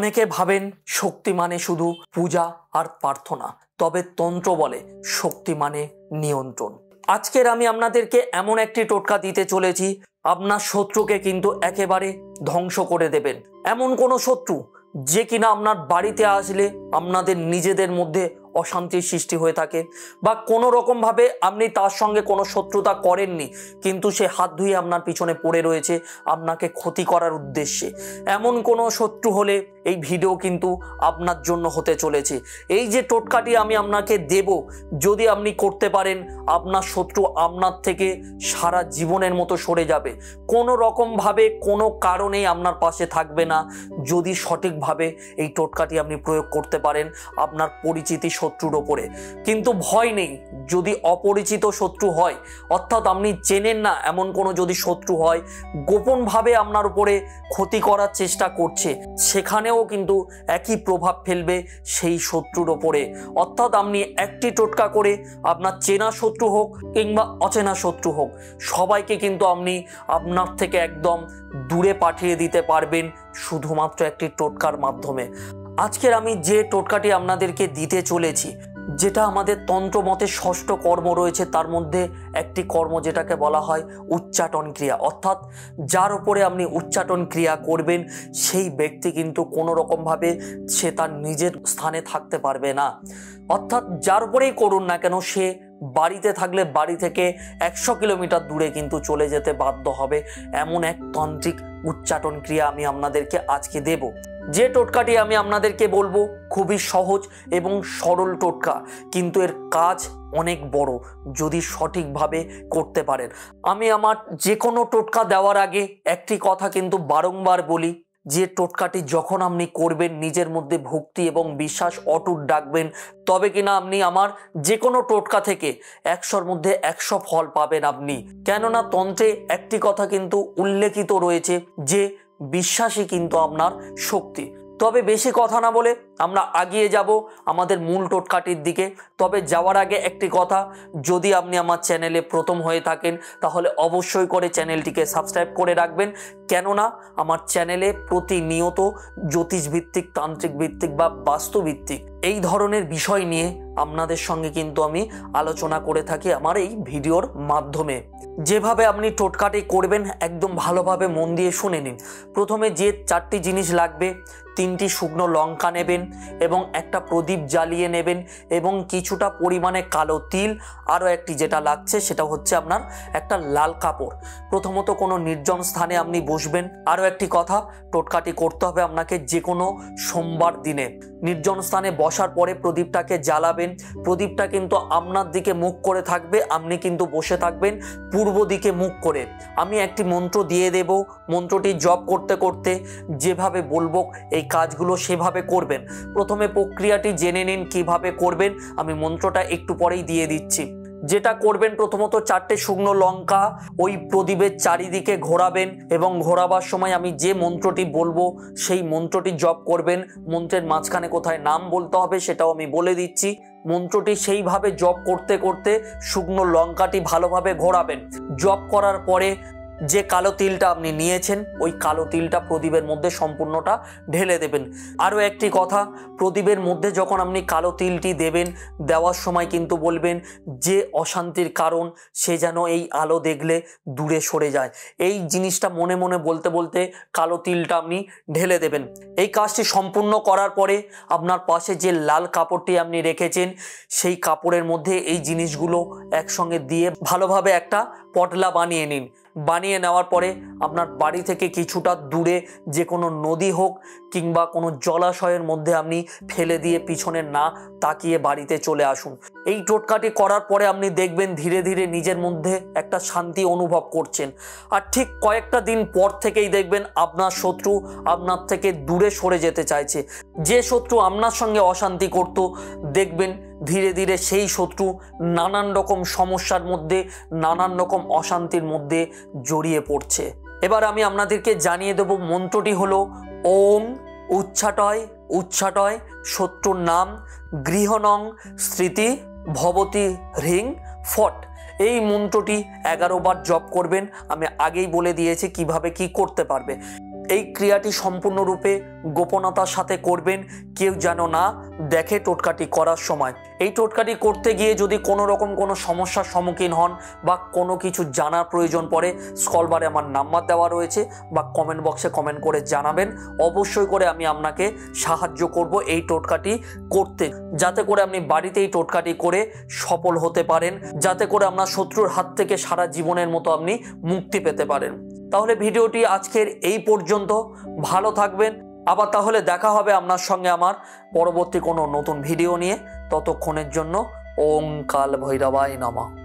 অনেকে ভাবেন শক্তি মানে শুধু পূজা আর প্রার্থনা, তবে তন্ত্র বলে শক্তি মানে নিয়ন্ত্রণ। আজকের আমি আপনাদেরকে এমন একটি টোটকা দিতে চলেছি, আপনার শত্রুকে কিন্তু একেবারে ধ্বংস করে দেবেন। এমন কোনো শত্রু যে কিনা আপনার বাড়িতে আসলে আপনাদের নিজেদের মধ্যে অশান্তির সৃষ্টি হয়ে থাকে, বা কোনো রকমভাবে আপনি তার সঙ্গে কোনো শত্রুতা করেননি, কিন্তু সে হাত ধুয়ে আপনার পিছনে পড়ে রয়েছে আপনাকে ক্ষতি করার উদ্দেশ্যে। এমন কোনো শত্রু হলে এই ভিডিও কিন্তু আপনার জন্য হতে চলেছে। এই যে টোটকাটি আমি আপনাকে দেব, যদি আপনি করতে পারেন, আপনার শত্রু আপনার থেকে সারা জীবনের মতো সরে যাবে। কোনো রকমভাবে কোনো কারণেই আপনার পাশে থাকবে না যদি সঠিকভাবে এই টোটকাটি আপনি প্রয়োগ করতে পারেন আপনার পরিচিতি শত্রুর ওপরে। কিন্তু ভয় নেই, যদি অপরিচিত শত্রু হয়, অর্থাৎ আপনি চেনেন না এমন কোনো যদি শত্রু হয়, গোপনভাবে আপনার উপরে ক্ষতি করার চেষ্টা করছে, সেখানেও কিন্তু একই প্রভাব ফেলবে সেই শত্রুর ওপরে। অর্থাৎ আপনি একটি টোটকা করে আপনার চেনা শত্রু হোক কিংবা অচেনা শত্রু হোক, সবাইকে কিন্তু আপনি আপনার থেকে একদম দূরে পাঠিয়ে দিতে পারবেন শুধুমাত্র একটি টোটকার মাধ্যমে। আজকের আমি যে টোটকাটি আপনাদেরকে দিতে চলেছি, যেটা আমাদের তন্ত্রমতে ষষ্ঠ কর্ম রয়েছে, তার মধ্যে একটি কর্ম যেটাকে বলা হয় উচ্চাটন ক্রিয়া। অর্থাৎ যার উপরে আপনি উচ্চাটন ক্রিয়া করবেন সেই ব্যক্তি কিন্তু কোনো রকমভাবে সে তার নিজের স্থানে থাকতে পারবে না। অর্থাৎ যার উপরেই করুন না কেন, সে বাড়িতে থাকলে বাড়ি থেকে 100 কিলোমিটার দূরে কিন্তু চলে যেতে বাধ্য হবে। এমন এক তান্ত্রিক উচ্চাটন ক্রিয়া আমি আপনাদেরকে আজকে দেব। যে টোটকাটি আমি আপনাদেরকে বলবো খুবই সহজ এবং সরল টোটকা, কিন্তু এর কাজ অনেক বড় যদি সঠিকভাবে করতে পারেন। আমি আমার যে কোনো টোটকা দেওয়ার আগে একটি কথা কিন্তু বারংবার বলি, যে টোটকাটি যখন আপনি করবেন নিজের মধ্যে ভক্তি এবং বিশ্বাস অটুট রাখবেন, তবে কিনা আপনি আমার যে কোনো টোটকা থেকে 100-র মধ্যে 100 ফল পাবেন আপনি। কেননা তন্ত্রে একটি কথা কিন্তু উল্লেখিত রয়েছে যে বিশ্বাসই কিন্তু আপনার শক্তি। তবে বেশি কথা না বলে আমরা এগিয়ে যাব আমাদের মূল টোটকাটির দিকে। তবে যাওয়ার আগে একটি কথা, যদি আপনি আমার চ্যানেলে প্রথম হয়ে থাকেন তাহলে অবশ্যই করে চ্যানেলটিকে সাবস্ক্রাইব করে রাখবেন। কেননা আমার চ্যানেলে প্রতিনিয়ত জ্যোতিষভিত্তিক, তান্ত্রিক ভিত্তিক বা বাস্তুভিত্তিক এই ধরনের বিষয় নিয়ে আপনাদের সঙ্গে কিন্তু আমি আলোচনা করে থাকি আমার এই ভিডিওর মাধ্যমে। যেভাবে আপনি টোটকাটি করবেন একদম ভালোভাবে মন দিয়ে শুনে নিন। প্রথমে যে 4টি জিনিস লাগবে, 3টি শুকনো লঙ্কা নেবেন এবং একটা প্রদীপ জ্বালিয়ে নেবেন এবং কিছুটা পরিমাণে কালো তিল, আরও একটি যেটা লাগছে সেটা হচ্ছে আপনার একটা লাল কাপড়। প্রথমত কোনো নির্জন স্থানে আপনি বসবেন। আরও একটি কথা, টোটকাটি করতে হবে আপনাকে যে কোনো সোমবার দিনে। নির্জন স্থানে বসার পরে প্রদীপটাকে জ্বালাবেন। প্রদীপটা কিন্তু আপনার দিকে মুখ করে থাকবে, আপনি কিন্তু বসে থাকবেন পূর্ব দিকে মুখ করে। আমি একটি মন্ত্র দিয়ে দেব, মন্ত্রটি জপ করতে করতে যেভাবে বলবো এই কাজগুলো সেভাবে করবেন। প্রথমে প্রক্রিয়াটি জেনে নিন কিভাবে করবেন, আমি মন্ত্রটা একটু পরেই দিয়ে দিচ্ছি। যেটা করবেন, প্রথমত 4টে শুকনো লঙ্কা ওই প্রদীপের চারিদিকে ঘোরাবেন এবং ঘোরাবার সময় আমি যে মন্ত্রটি বলবো সেই মন্ত্রটি জপ করবেন। মন্ত্রের মাঝখানে কোথায় নাম বলতে হবে সেটাও আমি বলে দিচ্ছি। মন্ত্রটি সেইভাবে জপ করতে করতে শুকনো লঙ্কাটি ভালোভাবে ঘোরাবেন। জপ করার পরে যে কালো তিলটা আপনি নিয়েছেন ওই কালো তিলটা প্রদীপের মধ্যে সম্পূর্ণটা ঢেলে দেবেন। আরও একটি কথা, প্রদীপের মধ্যে যখন আপনি কালো তিলটি দেবেন, দেওয়ার সময় কিন্তু বলবেন যে অশান্তির কারণ সে যেন এই আলো দেখলে দূরে সরে যায়। এই জিনিসটা মনে মনে বলতে বলতে কালো তিলটা আপনি ঢেলে দেবেন। এই কাজটি সম্পূর্ণ করার পরে আপনার পাশে যে লাল কাপড়টি আপনি রেখেছেন সেই কাপড়ের মধ্যে এই জিনিসগুলো একসঙ্গে দিয়ে ভালোভাবে একটা পটলা বানিয়ে নিন। বানিয়ে নেওয়ার পরে আপনার বাড়ি থেকে কিছুটা দূরে যে কোনো নদী হোক কিংবা কোনো জলাশয়ের মধ্যে আপনি ফেলে দিয়ে পিছনে না তাকিয়ে বাড়িতে চলে আসুন। এই টোটকাটি করার পরে আপনি দেখবেন ধীরে ধীরে নিজের মধ্যে একটা শান্তি অনুভব করছেন। আর ঠিক কয়েকটা দিন পর থেকেই দেখবেন আপনার শত্রু আপনার থেকে দূরে সরে যেতে চাইছে। যে শত্রু আপনার সঙ্গে অশান্তি করত, দেখবেন ধীরে ধীরে সেই শত্রু নানান রকম সমস্যার মধ্যে, নানান রকম অশান্তির মধ্যে জড়িয়ে পড়ছে। এবার আমি আপনাদেরকে জানিয়ে দেব মন্ত্রটি হলো ওম উচ্ছাটয় উচ্ছাটয় শত্রুর নাম গৃহনং স্মৃতি ভবতি হ্রিং ফট। এই মন্ত্রটি 11 বার জপ করবেন। আমি আগেই বলে দিয়েছি কিভাবে কি করতে পারবে। এই ক্রিয়াটি সম্পূর্ণরূপে গোপনতার সাথে করবেন, কেউ যেন না দেখে টোটকাটি করার সময়। এই টোটকাটি করতে গিয়ে যদি কোনো রকম কোনো সমস্যার সম্মুখীন হন বা কোনো কিছু জানার প্রয়োজন পড়ে, স্ক্রলবারে আমার নাম্বার দেওয়া রয়েছে বা কমেন্ট বক্সে কমেন্ট করে জানাবেন। অবশ্যই করে আমি আপনাকে সাহায্য করব এই টোটকাটি করতে, যাতে করে আপনি বাড়িতে এই টোটকাটি করে সফল হতে পারেন, যাতে করে আপনার শত্রুর হাত থেকে সারা জীবনের মতো আপনি মুক্তি পেতে পারেন। তাহলে ভিডিওটি আজকের এই পর্যন্ত। ভালো থাকবেন। আবার তাহলে দেখা হবে আপনার সঙ্গে আমার পরবর্তী কোনো নতুন ভিডিও নিয়ে। ততক্ষণের জন্য ওম কাল ভৈরবায় নমঃ।